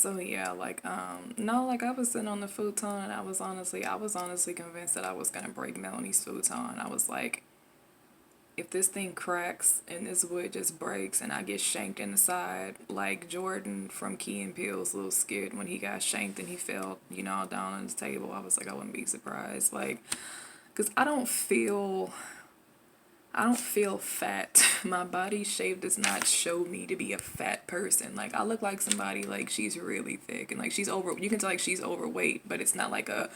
So yeah, no, like I was sitting on the futon and I was honestly convinced that I was gonna break Melanie's futon. I was like, if this thing cracks and this wood just breaks and I get shanked in the side, like Jordan from Key and Peele's little skit when he got shanked and he fell, down on the table, I was like, I wouldn't be surprised. Like, because I don't feel fat. My body shape does not show me to be a fat person. Like I look like somebody like she's really thick and like she's over. You can tell like she's overweight, but it's not like a.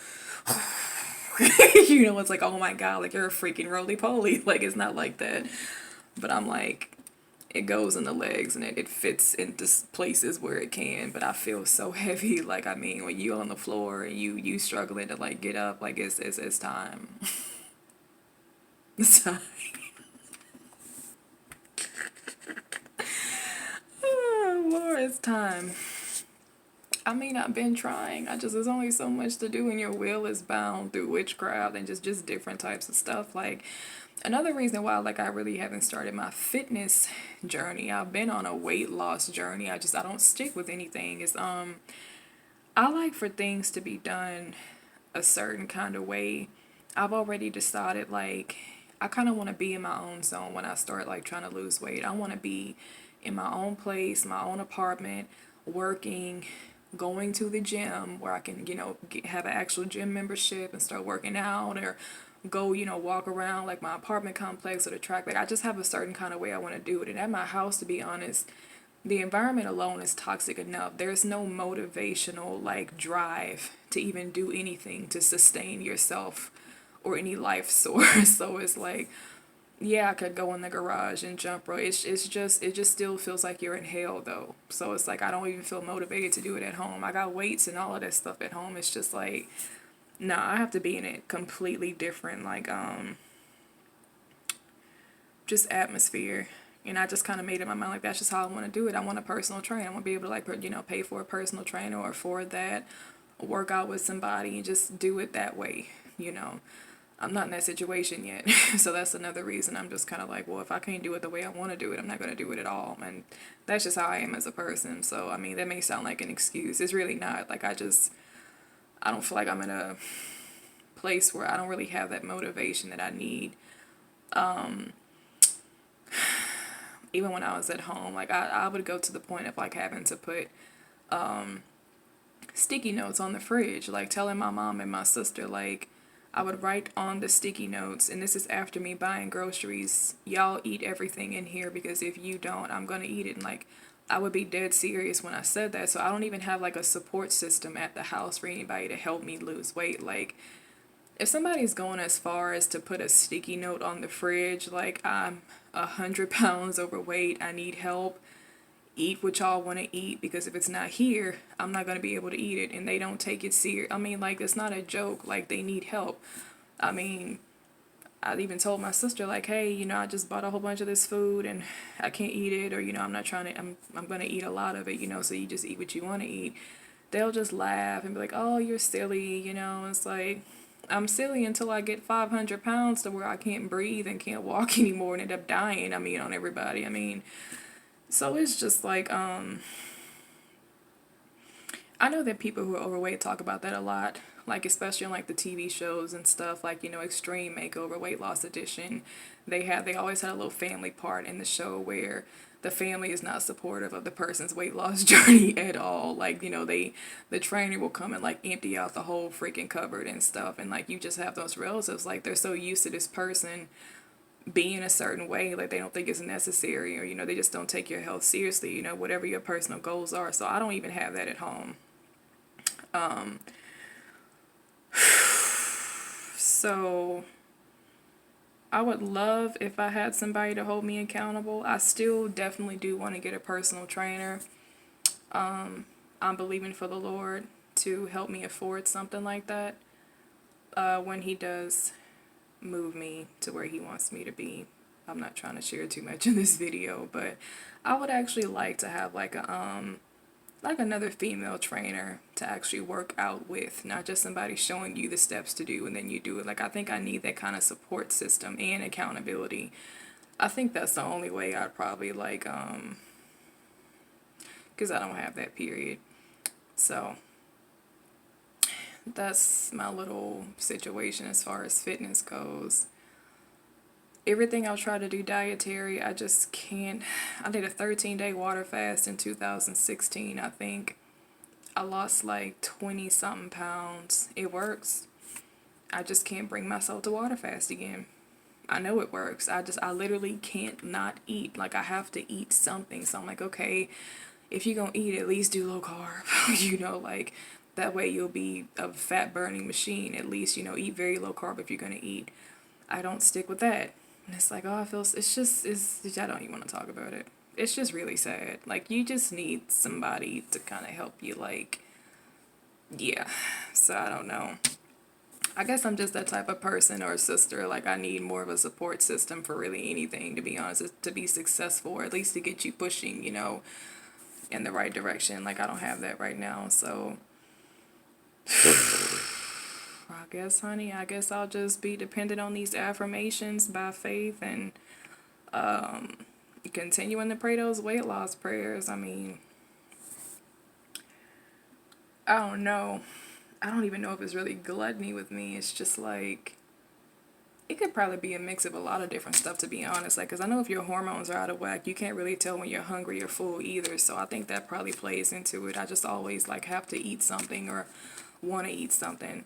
It's like oh my god, like you're a freaking roly poly. Like it's not like that. But I'm like, it goes in the legs and it fits into places where it can. But I feel so heavy. Like I mean, when you on the floor and you struggling to like get up, like it's time. It's time. Oh, Lord, it's time. I mean, I've been trying. There's only so much to do, and your will is bound through witchcraft and just different types of stuff. Like, another reason why, like, I really haven't started my fitness journey. I've been on a weight loss journey. I don't stick with anything. I like for things to be done a certain kind of way. I've already decided, like, I kind of want to be in my own zone when I start, like, trying to lose weight. I want to be in my own place, my own apartment, working, going to the gym where I can, have an actual gym membership and start working out or go, walk around like my apartment complex or the track. Like, I just have a certain kind of way I want to do it. And at my house, to be honest, the environment alone is toxic enough. There's no motivational like drive to even do anything to sustain yourself or any life source. So it's like, yeah, I could go in the garage and jump rope. It just still feels like you're in hell though. So it's like I don't even feel motivated to do it at home. I got weights and all of that stuff at home. It's just like, nah, I have to be in a completely different just atmosphere. And I just kind of made up my mind like that's just how I want to do it. I want a personal trainer. I want to be able to pay for a personal trainer or afford that, work out with somebody and just do it that way. You know, I'm not in that situation yet, so that's another reason I'm just kind of like, well, if I can't do it the way I want to do it, I'm not gonna do it at all. And that's just how I am as a person. So I mean, that may sound like an excuse. It's really not. Like I don't feel like I'm in a place where I don't really have that motivation that I need. Even when I was at home, like I would go to the point of like having to put sticky notes on the fridge, like telling my mom and my sister, like I would write on the sticky notes, and this is after me buying groceries, y'all eat everything in here because if you don't, I'm gonna eat it. And like I would be dead serious when I said that. So I don't even have like a support system at the house for anybody to help me lose weight. Like if somebody's going as far as to put a sticky note on the fridge, like I'm 100 pounds overweight, I need help, eat what y'all want to eat because if it's not here, I'm not going to be able to eat it. And they don't take it serious. I mean, like, it's not a joke. Like, they need help. I mean, I even told my sister, like, hey, I just bought a whole bunch of this food and I can't eat it. Or, I'm not trying to, I'm going to eat a lot of it, so you just eat what you want to eat. They'll just laugh and be like, oh, you're silly. It's like, I'm silly until I get 500 pounds to where I can't breathe and can't walk anymore and end up dying. I mean, on everybody. I mean, so it's just like, I know that people who are overweight talk about that a lot, like especially on like the TV shows and stuff, like Extreme Makeover, Weight Loss Edition. They always had a little family part in the show where the family is not supportive of the person's weight loss journey at all. Like the trainer will come and like empty out the whole freaking cupboard and stuff, and like you just have those relatives like they're so used to this person being a certain way, like they don't think it's necessary, or they just don't take your health seriously, whatever your personal goals are. So I don't even have that at home. So I would love if I had somebody to hold me accountable. I still definitely do want to get a personal trainer. I'm believing for the Lord to help me afford something like that when He does move me to where He wants me to be. I'm not trying to share too much in this video, but I would actually like to have like another female trainer to actually work out with, not just somebody showing you the steps to do and then you do it. Like I think I need that kind of support system and accountability. I think that's the only way I'd probably because I don't have that period. So that's my little situation as far as fitness goes. Everything I'll try to do dietary, I just can't. I did a 13-day water fast in 2016, I think. I lost like 20 something pounds. It works. I just can't bring myself to water fast again. I know it works. I literally can't not eat. Like, I have to eat something. So I'm like, okay, if you're gonna eat, at least do low carb. Like, that way you'll be a fat burning machine. At least, eat very low carb if you're gonna eat. I don't stick with that. And it's like, oh, I don't even want to talk about it. It's just really sad. Like, you just need somebody to kind of help you, like, yeah. So I don't know. I guess I'm just that type of person or sister. Like, I need more of a support system for really anything, to be honest, to be successful, or at least to get you pushing, in the right direction. Like, I don't have that right now. So I guess, honey, I'll just be dependent on these affirmations by faith and continuing to pray those weight loss prayers. I mean, I don't know. I don't even know if it's really gluttony with me. It's just like, it could probably be a mix of a lot of different stuff, to be honest. Like, because I know if your hormones are out of whack, you can't really tell when you're hungry or full either. So I think that probably plays into it. I just always, like, have to eat something or want to eat something.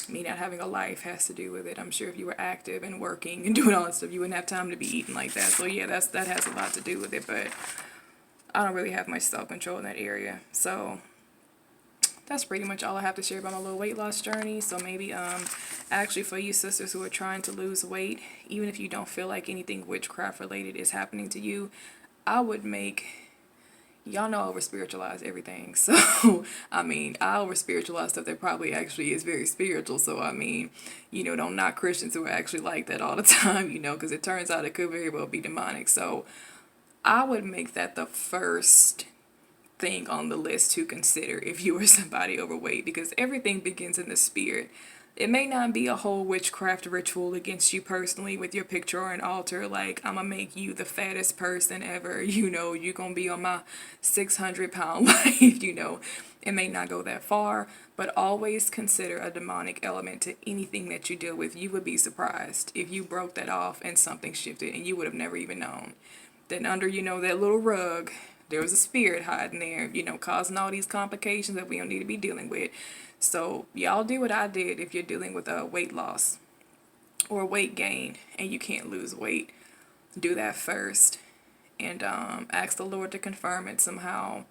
Me not having a life has to do with it. I'm sure if you were active and working and doing all that stuff, you wouldn't have time to be eating like that. So yeah, that has a lot to do with it. But I don't really have much self-control in that area. So that's pretty much all I have to share about my little weight loss journey. So maybe actually, for you sisters who are trying to lose weight, even if you don't feel like anything witchcraft related is happening to you, I would make, y'all know I over spiritualize everything. So I mean, I over spiritualize stuff that probably actually is very spiritual. So I mean, don't knock Christians who are actually like that all the time, because it turns out it could very well be demonic. So I would make that the first thing on the list to consider if you were somebody overweight, because everything begins in the spirit. It may not be a whole witchcraft ritual against you personally with your picture or an altar, like, I'm gonna make you the fattest person ever, you're gonna be on my 600-pound life, It may not go that far, but always consider a demonic element to anything that you deal with. You would be surprised if you broke that off and something shifted and you would have never even known. Then under, that little rug, there was a spirit hiding there, causing all these complications that we don't need to be dealing with. So y'all do what I did if you're dealing with a weight loss or weight gain and you can't lose weight. Do that first and ask the Lord to confirm it somehow.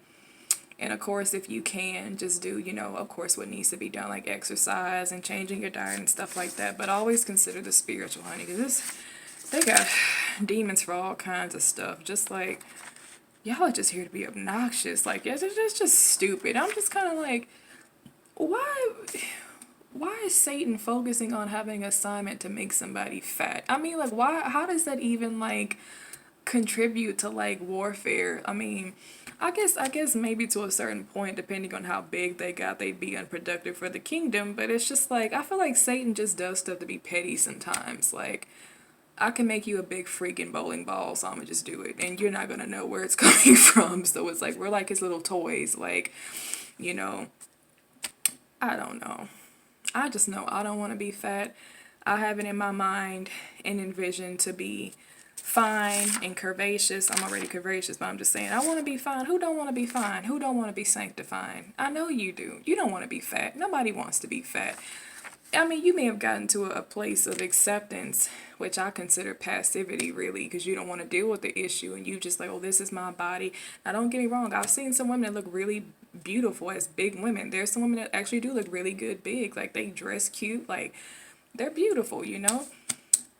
And of course, if you can, just do, of course, what needs to be done, like exercise and changing your diet and stuff like that. But always consider the spiritual, honey, because they got demons for all kinds of stuff. Just like, y'all are just here to be obnoxious. Like, it's just stupid. I'm just kind of like, why is Satan focusing on having an assignment to make somebody fat? I mean, like, how does that even, like, contribute to, like, warfare? I mean, I guess maybe to a certain point, depending on how big they got, they'd be unproductive for the kingdom. But it's just like, I feel like Satan just does stuff to be petty sometimes. Like, I can make you a big freaking bowling ball, so I'm gonna just do it. And you're not gonna know where it's coming from. So it's like, we're like his little toys. Like, I don't know. I just know I don't want to be fat. I have it in my mind and envision to be fine and curvaceous. I'm already curvaceous, but I'm just saying I want to be fine. Who don't want to be fine? Who don't want to be sanctified? I know you do. You don't want to be fat. Nobody wants to be fat. I mean, you may have gotten to a place of acceptance, which I consider passivity, really, because you don't want to deal with the issue and you just like, oh, this is my body. Now, don't get me wrong. I've seen some women that look really beautiful as big women. There's some women that actually do look really good big. Like, they dress cute. Like, they're beautiful,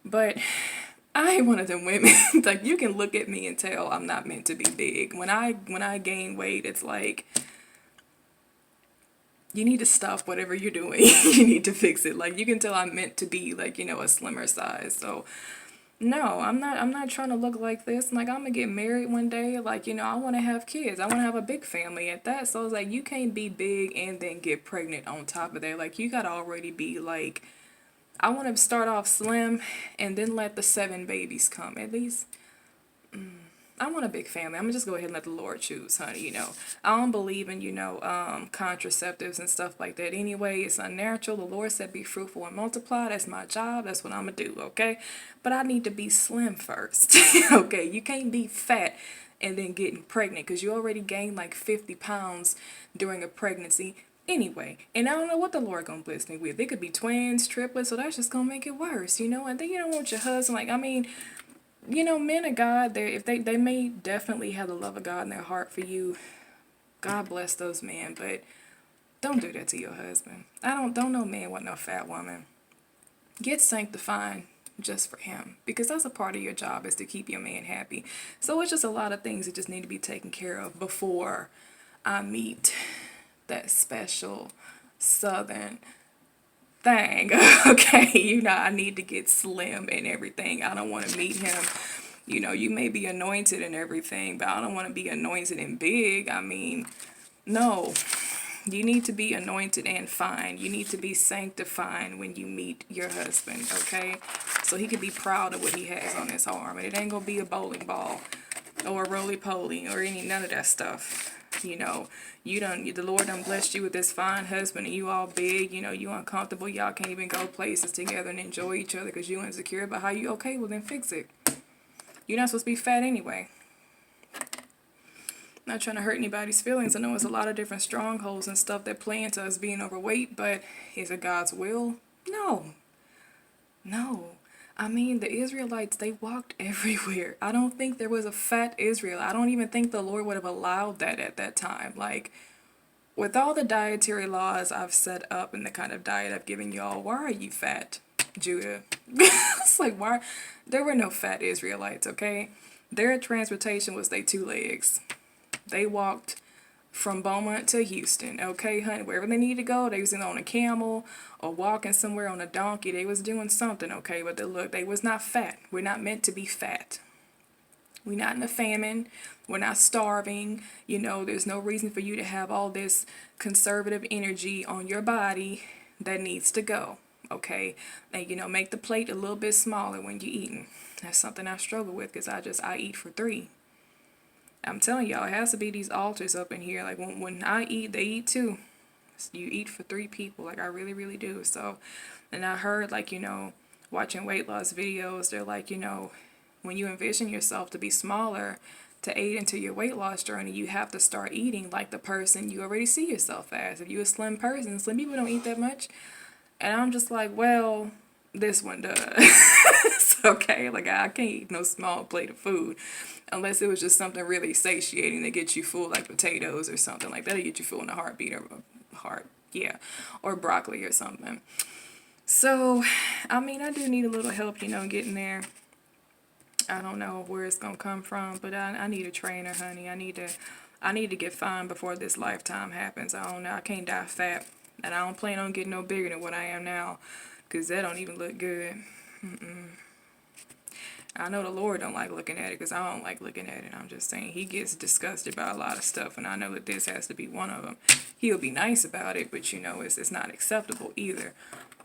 But I ain't one of them women. Like, you can look at me and tell I'm not meant to be big. When I gain weight, it's like, you need to stop whatever you're doing. You need to fix it. Like, you can tell I'm meant to be, like, a slimmer size. So no, I'm not trying to look like this. Like, I'm gonna get married one day. Like, I want to have kids. I want to have a big family at that. So it's like, you can't be big and then get pregnant on top of that. Like, you gotta already be like, I want to start off slim and then let the 7 babies come at least. I want a big family. I'm gonna just go ahead and let the Lord choose, honey. I don't believe in, contraceptives and stuff like that. Anyway, it's unnatural. The Lord said, "Be fruitful and multiply." That's my job. That's what I'm gonna do. Okay, but I need to be slim first. Okay, you can't be fat and then getting pregnant because you already gained like 50 pounds during a pregnancy. Anyway, and I don't know what the Lord gonna bless me with. They could be twins, triplets, so that's just gonna make it worse, And then you don't want your husband, like, I mean, men of God, if they may definitely have the love of God in their heart for you. God bless those men, but don't do that to your husband. Don't no man want no fat woman. Get sanctified just for him, because that's a part of your job, is to keep your man happy. So it's just a lot of things that just need to be taken care of before I meet that special southern thing. Okay, I need to get slim and everything. I don't want to meet him. You may be anointed and everything, but I don't want to be anointed and big. I mean, no. You need to be anointed and fine. You need to be sanctified when you meet your husband, okay? So he could be proud of what he has on his arm. And it ain't gonna be a bowling ball or a roly-poly or none of that stuff. The Lord done blessed you with this fine husband, and you all big, you uncomfortable, y'all can't even go places together and enjoy each other because you insecure about how you okay, well then fix it. You're not supposed to be fat anyway. Not trying to hurt anybody's feelings. I know it's a lot of different strongholds and stuff that play into us being overweight, but is it God's will? No. I mean, the Israelites, they walked everywhere. I don't think there was a fat Israel. I don't even think the Lord would have allowed that at that time. Like, with all the dietary laws I've set up and the kind of diet I've given y'all, why are you fat, Judah? It's like, why? There were no fat Israelites, okay? Their transportation was they 2 legs. They walked from Beaumont to Houston, okay, honey? Wherever they needed to go, they was either on a camel or walking somewhere on a donkey. They was doing something, okay? But they was not fat. We're not meant to be fat. We're not in a famine. We're not starving. There's no reason for you to have all this conservative energy on your body that needs to go, okay? And, make the plate a little bit smaller when you're eating. That's something I struggle with because I eat for 3. I'm telling y'all, it has to be these altars up in here. Like, when I eat, they eat too. You eat for 3 people. Like, I really, really do. So, and I heard, like, watching weight loss videos, they're like, when you envision yourself to be smaller, to aid into your weight loss journey, you have to start eating like the person you already see yourself as. If you're a slim person, slim people don't eat that much. And I'm just like, well, this one does. It's okay. Like, I can't eat no small plate of food. Unless it was just something really satiating that gets you full, like potatoes or something like that. That'll get you full in a heartbeat, or broccoli or something. So, I mean, I do need a little help, getting there. I don't know where it's gonna come from, but I need a trainer, honey. I need to get fine before this lifetime happens. I don't know. I can't die fat, and I don't plan on getting no bigger than what I am now, cause that don't even look good. I know the Lord don't like looking at it because I don't like looking at it. I'm just saying, he gets disgusted by a lot of stuff, and I know that this has to be one of them. He'll be nice about it, but it's not acceptable either.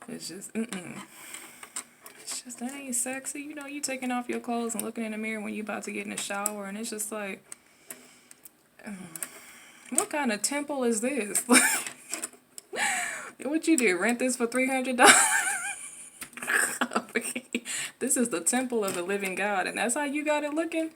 It's just, It's just, that ain't sexy. You taking off your clothes and looking in the mirror when you about to get in the shower, and it's just like, what kind of temple is this? What you do, rent this for $300? This is the temple of the living God, and that's how you got it looking?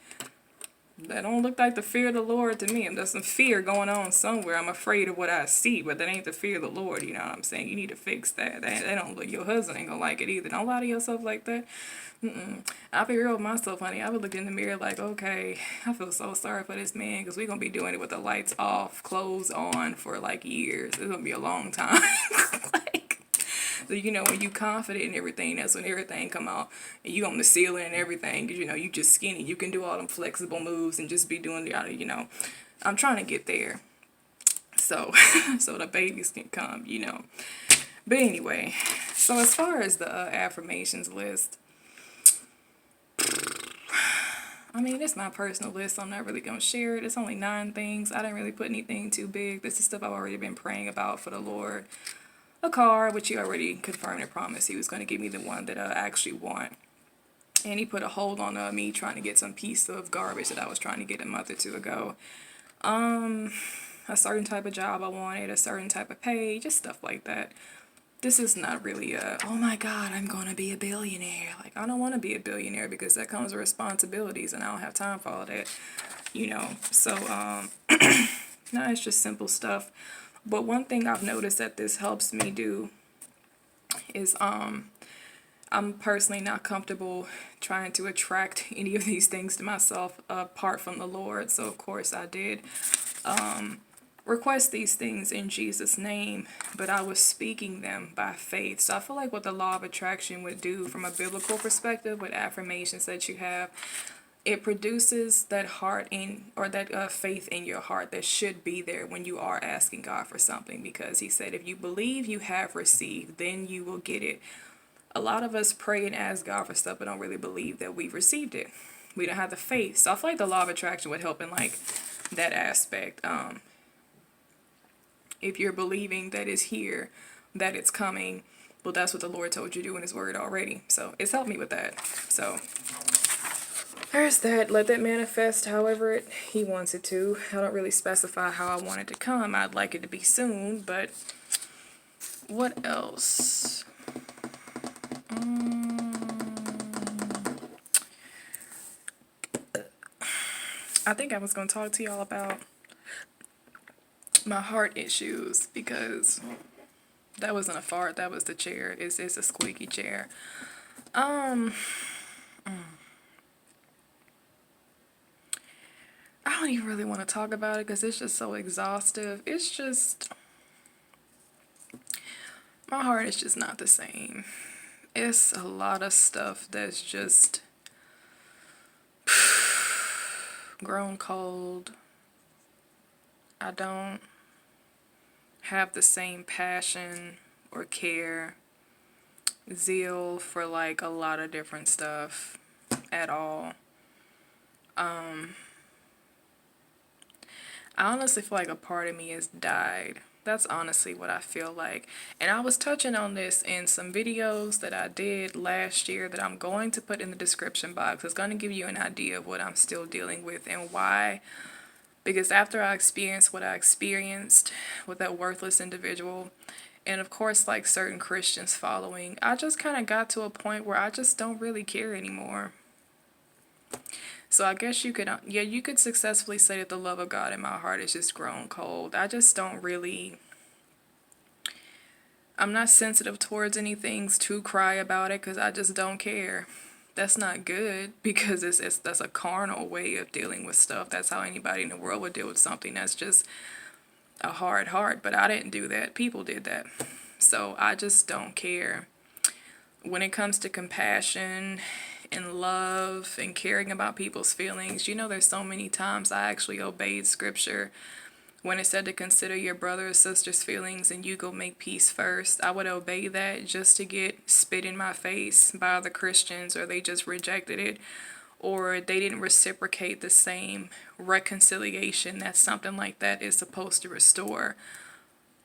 That don't look like the fear of the Lord to me. There's some fear going on somewhere. I'm afraid of what I see, but that ain't the fear of the Lord. You know what I'm saying? You need to fix that. They don't look. Your husband ain't gonna like it either. Don't lie to yourself like that. I'll be real with myself, honey. I would look in the mirror like, okay, I feel so sorry for this man because we're gonna be doing it with the lights off, clothes on for like years. It's gonna be a long time. So, when you confident in everything, that's when everything come out. And you on the ceiling and everything. Because, you just skinny. You can do all them flexible moves and just be doing the, I'm trying to get there. So, so the babies can come, But anyway, so as far as the affirmations list, I mean, it's my personal list, so I'm not really going to share it. It's only 9 things. I didn't really put anything too big. This is stuff I've already been praying about for the Lord. A car, which he already confirmed and promised he was going to give me the one that I actually want. and he put a hold on me trying to get some piece of garbage that I was trying to get a month or two ago. A certain type of job I wanted, a certain type of pay, just stuff like that. This is not really oh my God, I'm gonna be a billionaire. Like, I don't want to be a billionaire because that comes with responsibilities and I don't have time for all that, So, no, it's just simple stuff. But one thing I've noticed that this helps me do is I'm personally not comfortable trying to attract any of these things to myself apart from the Lord. So of course I did request these things in Jesus' name, but I was speaking them by faith. So I feel like what the law of attraction would do from a biblical perspective with affirmations that you have, it produces that heart in, or that faith in your heart that should be there when you are asking God for something, because he said if you believe you have received, then you will get it. A lot of us pray and ask God for stuff but don't really believe that we've received it. We don't have the faith. So I feel like the law of attraction would help in like that aspect. If you're believing that it's here, that it's coming, well, that's what the Lord told you to do in his word already. So it's helped me with that. So there's that. Let that manifest however he wants it to. I don't really specify how I want it to come. I'd like it to be soon, but what else? I think I was going to talk to y'all about my heart issues, because that wasn't a fart, that was the chair. It's a squeaky chair. I don't even really want to talk about it because it's just so exhaustive. It's just, my heart is just not the same. It's a lot of stuff that's just grown cold. I don't have the same passion or care, zeal for like a lot of different stuff at all. I honestly feel like a part of me has died. That's honestly what I feel like. And I was touching on this in some videos that I did last year that I'm going to put in the description box. It's going to give you an idea of what I'm still dealing with and why. Because after I experienced what I experienced with that worthless individual, and of course like certain Christians following, I just kind of got to a point where I just don't really care anymore. So I guess you could, you could successfully say that the love of God in my heart is just grown cold. I just don't really, I'm not sensitive towards anything to cry about it because I just don't care. That's not good, because that's a carnal way of dealing with stuff. That's how anybody in the world would deal with something that's just a hard heart. But I didn't do that. People did that. So I just don't care. When it comes to compassion and love and caring about people's feelings, there's so many times I actually obeyed scripture when it said to consider your brother or sister's feelings and you go make peace first. I would obey that just to get spit in my face by other Christians, or they just rejected it, or they didn't reciprocate the same reconciliation that something like that is supposed to restore.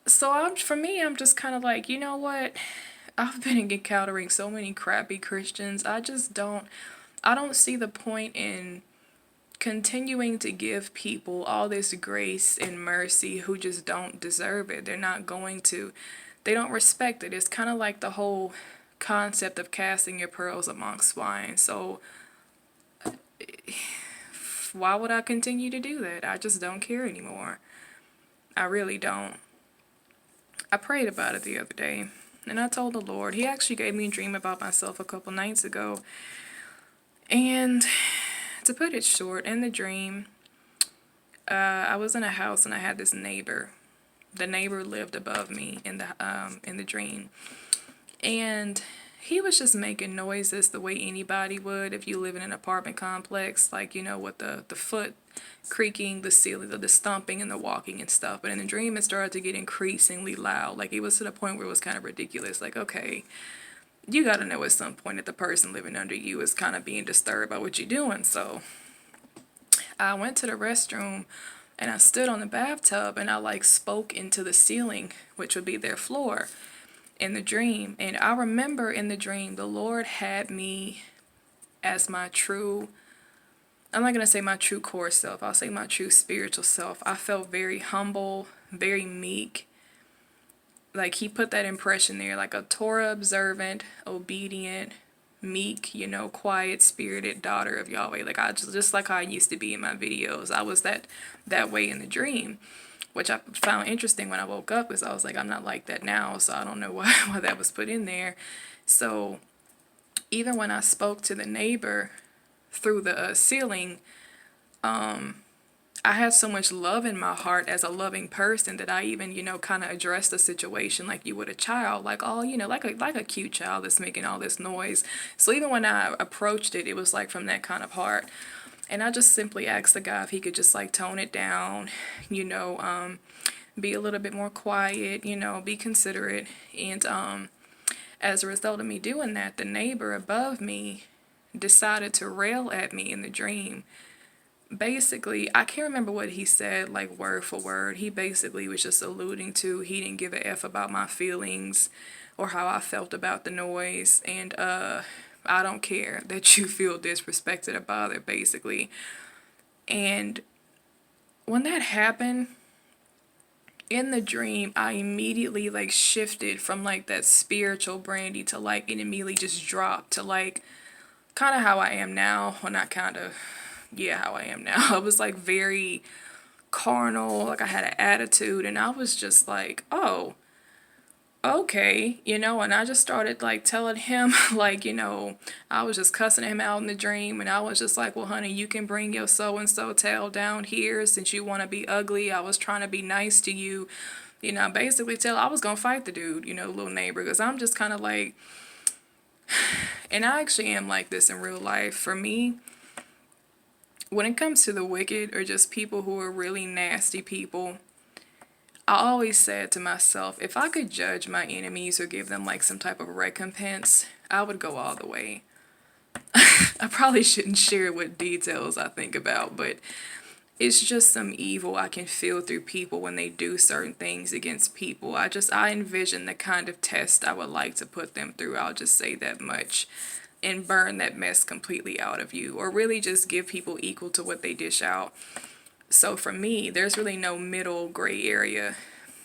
So for me, I'm just kind of like, you know what? I've been encountering so many crappy Christians. I don't see the point in continuing to give people all this grace and mercy who just don't deserve it. They're not going to. They don't respect it. It's kind of like the whole concept of casting your pearls amongst swine. So why would I continue to do that? I just don't care anymore. I really don't. I prayed about it the other day, and I told the Lord. He actually gave me a dream about myself a couple nights ago. And to put it short, in the dream, I was in a house and I had this neighbor. The neighbor lived above me in the dream, and he was just making noises the way anybody would if you live in an apartment complex, like with the foot creaking, the ceiling, the stomping and the walking and stuff. But in the dream, it started to get increasingly loud. Like, it was to the point where it was kind of ridiculous. Like, okay, you got to know at some point that the person living under you is kind of being disturbed by what you're doing. So I went to the restroom and I stood on the bathtub and I spoke into the ceiling, which would be their floor, in the dream. And I remember in the dream, the Lord had me as my true, I'm not going to say my true core self, I'll say my true spiritual self. I felt very humble, very meek. Like he put that impression there, like a Torah observant, obedient, meek, quiet spirited daughter of Yahweh. Like I just like how I used to be in my videos. I was that way in the dream, which I found interesting when I woke up, because I was like, I'm not like that now, so I don't know why that was put in there. So even when I spoke to the neighbor through the ceiling, I had so much love in my heart as a loving person that I even, kind of addressed the situation like you would a child, like, oh, like a cute child that's making all this noise. So even when I approached it, it was like from that kind of heart. And I just simply asked the guy if he could just like tone it down, be a little bit more quiet, be considerate. And as a result of me doing that, the neighbor above me decided to rail at me in the dream. Basically, I can't remember what he said, like word for word. He basically was just alluding to he didn't give a F about my feelings or how I felt about the noise. And I don't care that you feel disrespected or bothered, basically. And when that happened, in the dream, I immediately like shifted from like that spiritual Brandy to like it immediately just dropped to like kind of how I am now. Well, not kind of, yeah, how I am now. I was like very carnal, like I had an attitude, and I was just like, oh, okay, and I just started like telling him, like, I was just cussing him out in the dream, and I was just like, well, honey, you can bring your so and so tail down here since you want to be ugly. I was trying to be nice to you. Basically I was gonna fight the dude, little neighbor, because I'm just kind of like, and I actually am like this in real life. For me, when it comes to the wicked or just people who are really nasty people, I always said to myself, if I could judge my enemies or give them like some type of recompense, I would go all the way. I probably shouldn't share what details I think about, but it's just some evil I can feel through people when they do certain things against people. I envision the kind of test I would like to put them through. I'll just say that much. And burn that mess completely out of you, or really just give people equal to what they dish out. So for me, there's really no middle gray area.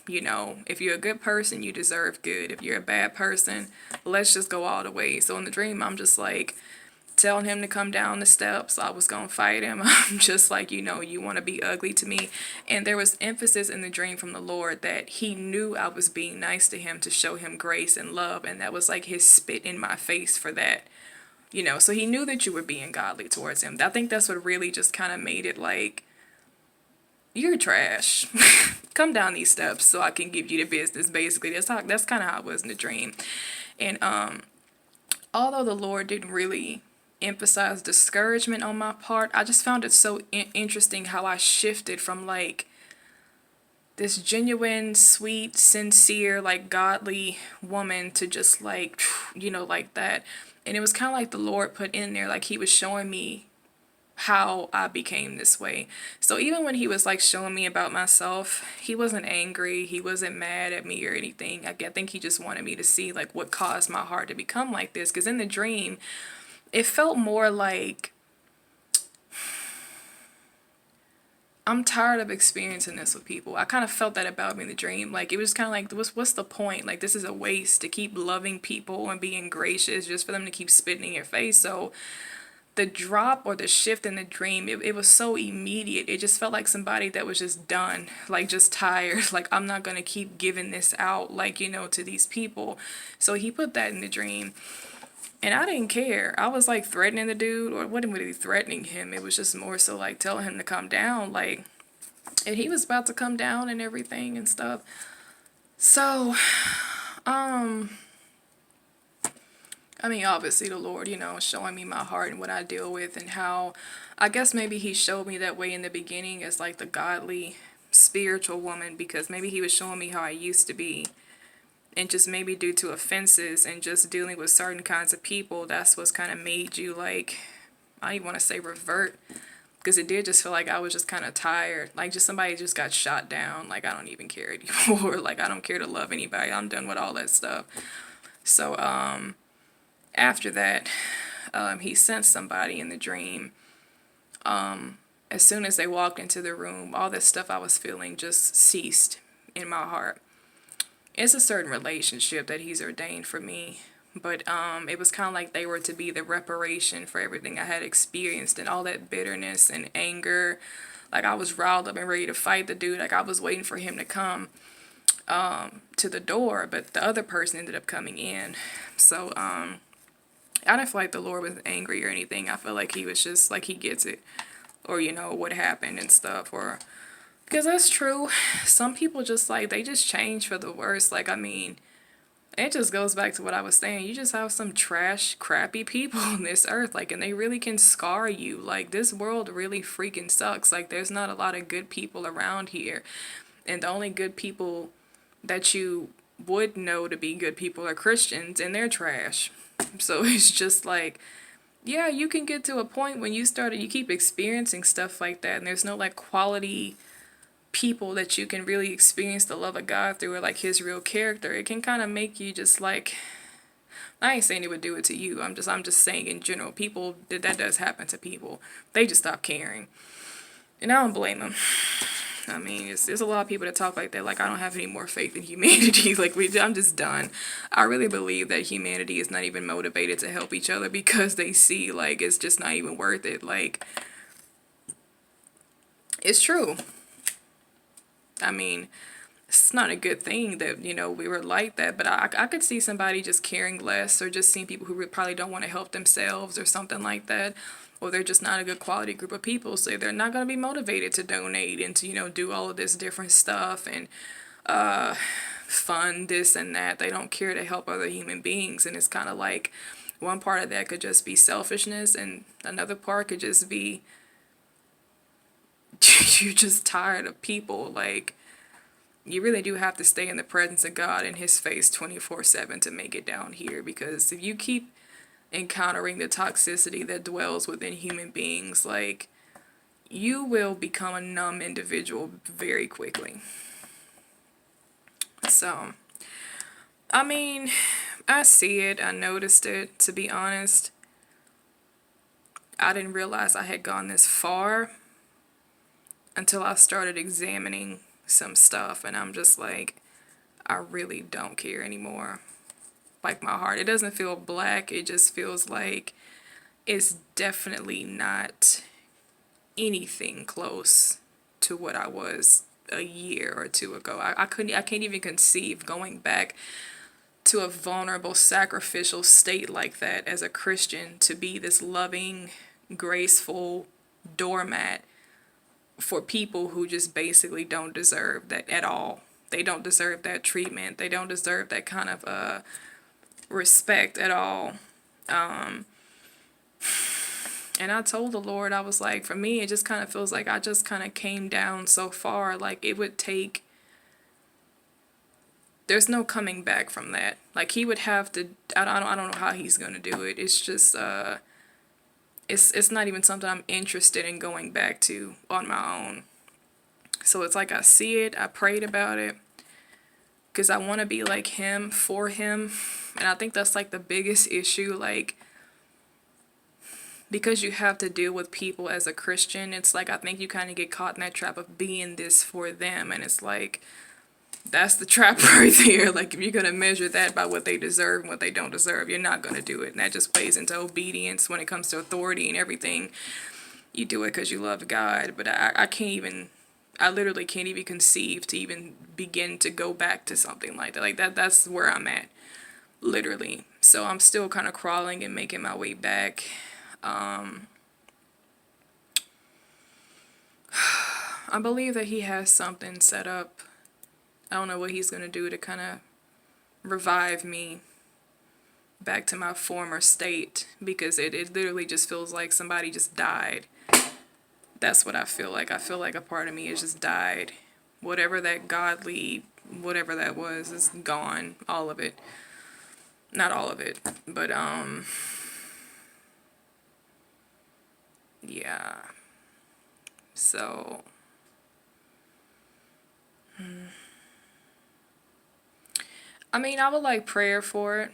If you're a good person, you deserve good. If you're a bad person, let's just go all the way. So in the dream, I'm just like telling him to come down the steps. I was gonna fight him. I'm just like, you want to be ugly to me. And there was emphasis in the dream from the Lord that he knew I was being nice to him to show him grace and love. And that was like his spit in my face for that. So he knew that you were being godly towards him. I think that's what really just kind of made it like, you're trash. Come down these steps so I can give you the business. Basically, that's kind of how it was in the dream. And although the Lord didn't really emphasize discouragement on my part, I just found it so interesting how I shifted from like this genuine, sweet, sincere, like godly woman to just like, like that. And it was kind of like the Lord put in there, like he was showing me how I became this way. So even when he was like showing me about myself, he wasn't angry, he wasn't mad at me or anything. I think he just wanted me to see like what caused my heart to become like this. Because in the dream, it felt more like, I'm tired of experiencing this with people. I kind of felt that about me in the dream. Like, it was kind of like, what's the point? Like, this is a waste to keep loving people and being gracious just for them to keep spitting in your face. So the drop or the shift in the dream, it was so immediate. It just felt like somebody that was just done, like just tired. Like, I'm not going to keep giving this out, like, to these people. So he put that in the dream. And I didn't care. I was like threatening the dude, or wasn't really threatening him. It was just more so like telling him to come down, like, and he was about to come down and everything and stuff. So, I mean, obviously the Lord, showing me my heart and what I deal with, and how I guess maybe he showed me that way in the beginning as like the godly spiritual woman, because maybe he was showing me how I used to be. And just maybe due to offenses and just dealing with certain kinds of people, that's what's kind of made you like, I don't even want to say revert, because it did just feel like I was just kind of tired. Like just somebody just got shot down. Like I don't even care anymore. Like I don't care to love anybody. I'm done with all that stuff. So after that, he sent somebody in the dream. As soon as they walked into the room, all this stuff I was feeling just ceased in my heart. It's a certain relationship that he's ordained for me, but it was kind of like they were to be the reparation for everything I had experienced and all that bitterness and anger. Like I was riled up and ready to fight the dude. Like I was waiting for him to come to the door, but the other person ended up coming in. So I didn't feel like the Lord was angry or anything. I feel like he was just like he gets it, or you know what happened and stuff, or because that's true. Some people just like they just change for the worse. Like I mean, it just goes back to what I was saying. You just have some trash, crappy people on this earth, like, and they really can scar you. Like this world really freaking sucks. Like there's not a lot of good people around here, and the only good people that you would know to be good people are Christians, and they're trash. So it's just like, yeah, you can get to a point when you keep experiencing stuff like that, and there's no like quality people that you can really experience the love of God through, or like his real character. It can kind of make you just like, I ain't saying it would do it to you. I'm just saying in general, people that does happen to people. They just stop caring, and I don't blame them. I mean, there's a lot of people that talk like that. Like, I don't have any more faith in humanity. Like, I'm just done. I really believe that humanity is not even motivated to help each other because they see, like, it's just not even worth it. Like, it's true. I mean, it's not a good thing that, you know, we were like that. But I could see somebody just caring less, or just seeing people who probably don't want to help themselves or something like that. Or they're just not a good quality group of people, so they're not going to be motivated to donate and to, you know, do all of this different stuff and fund this and that. They don't care to help other human beings, and it's kind of like one part of that could just be selfishness, and another part could just be you're just tired of people. Like, you really do have to stay in the presence of God in his face 24/7 to make it down here, because if you keep encountering the toxicity that dwells within human beings, like, you will become a numb individual very quickly. So, I mean, I see it, I noticed it, to be honest. I didn't realize I had gone this far until I started examining some stuff, and I'm just like, I really don't care anymore. Like, my heart, it doesn't feel black, it just feels like it's definitely not anything close to what I was a year or two ago. I can't even conceive going back to a vulnerable, sacrificial state like that as a Christian, to be this loving, graceful doormat for people who just basically don't deserve that at all. They don't deserve that treatment. They don't deserve that kind of respect at all. And I told the Lord, I was like, for me, it just kind of feels like I just kind of came down so far. Like, it would take, there's no coming back from that. Like, he would have to, I don't know how he's going to do it. It's just, it's not even something I'm interested in going back to on my own. So it's like I see it, I prayed about it, because I want to be like him, for him. And I think that's like the biggest issue. Like, because you have to deal with people as a Christian, it's like I think you kind of get caught in that trap of being this for them. And it's like, that's the trap right there. Like, if you're going to measure that by what they deserve and what they don't deserve, you're not going to do it. And that just plays into obedience when it comes to authority and everything. You do it because you love God. But I can't even, I literally can't even conceive to even begin to go back to something like that. Like, that's where I'm at, literally. So I'm still kind of crawling and making my way back. I believe that he has something set up. I don't know what he's going to do to kind of revive me back to my former state, because it literally just feels like somebody just died. That's what I feel like. I feel like a part of me has just died. Whatever that godly, whatever that was, is gone. All of it. Not all of it, but yeah. So I mean, I would like prayer for it.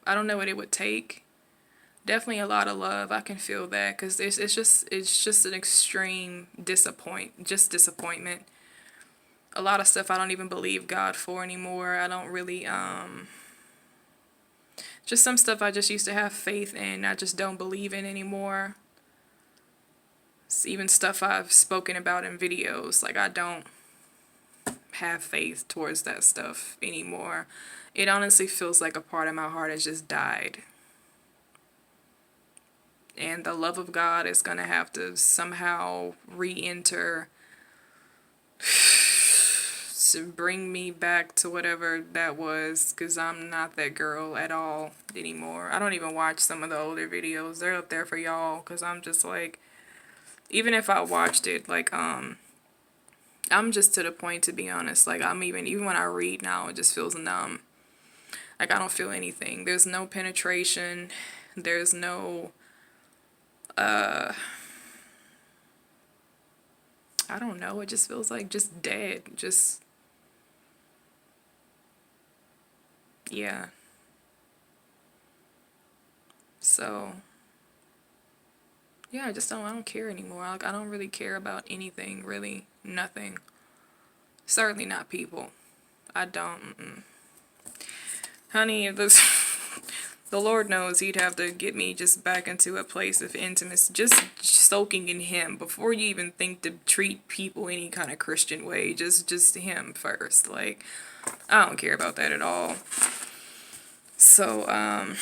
I don't know what it would take. Definitely a lot of love. I can feel that because it's just an extreme disappointment. A lot of stuff I don't even believe God for anymore. I don't really just some stuff I just used to have faith in. I just don't believe in anymore. It's even stuff I've spoken about in videos. Like I don't have faith towards that stuff anymore. It honestly feels like a part of my heart has just died. And the love of God is going to have to somehow re-enter to bring me back to whatever that was, because I'm not that girl at all anymore. I don't even watch some of the older videos. They're up there for y'all, because I'm just like, even if I watched it, like, I'm just to the point, to be honest. Like, even when I read now, it just feels numb. Like, I don't feel anything. There's no penetration. There's no, I don't know. It just feels like just dead. Just, yeah. So, yeah, I don't care anymore. Like, I don't really care about anything, really. Nothing. Certainly not people. I don't. Honey, if this, the Lord knows He'd have to get me just back into a place of intimacy, just soaking in Him before you even think to treat people any kind of Christian way. Just Him first. Like, I don't care about that at all. So, I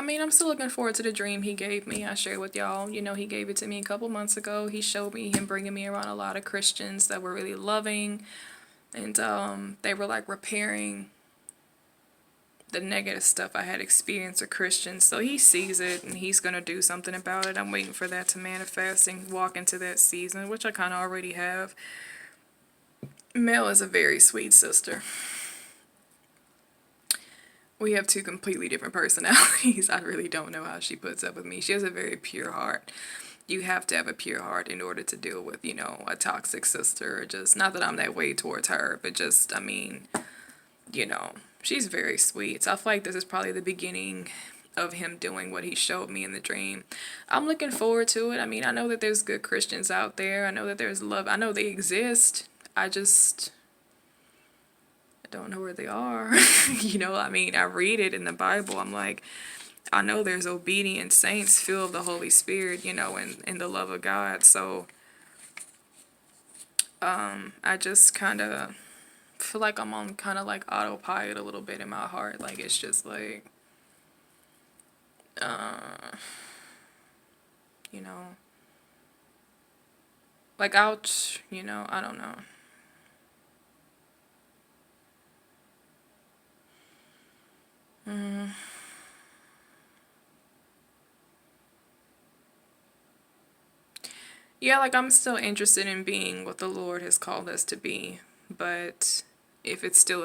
mean, I'm still looking forward to the dream He gave me. I shared with y'all. You know, He gave it to me a couple months ago. He showed me Him bringing me around a lot of Christians that were really loving, and they were like repairing the negative stuff I had experienced with Christians. So He sees it and He's going to do something about it. I'm waiting for that to manifest and walk into that season, which I kind of already have. Mel is a very sweet sister. We have two completely different personalities. I really don't know how she puts up with me. She has a very pure heart. You have to have a pure heart in order to deal with, a toxic sister. Or just, not that I'm that way towards her, but just, I mean, she's very sweet. So I feel like this is probably the beginning of Him doing what He showed me in the dream. I'm looking forward to it. I mean, I know that there's good Christians out there. I know that there's love. I know they exist. I don't know where they are. I mean, I read it in the Bible. I'm like, I know there's obedient saints filled with the Holy Spirit, and the love of God. So, I just kind of feel like I'm on kind of like autopilot a little bit in my heart. Like, it's just like, you know, like, ouch, I don't know. Yeah, like, I'm still interested in being what the Lord has called us to be, but if it's still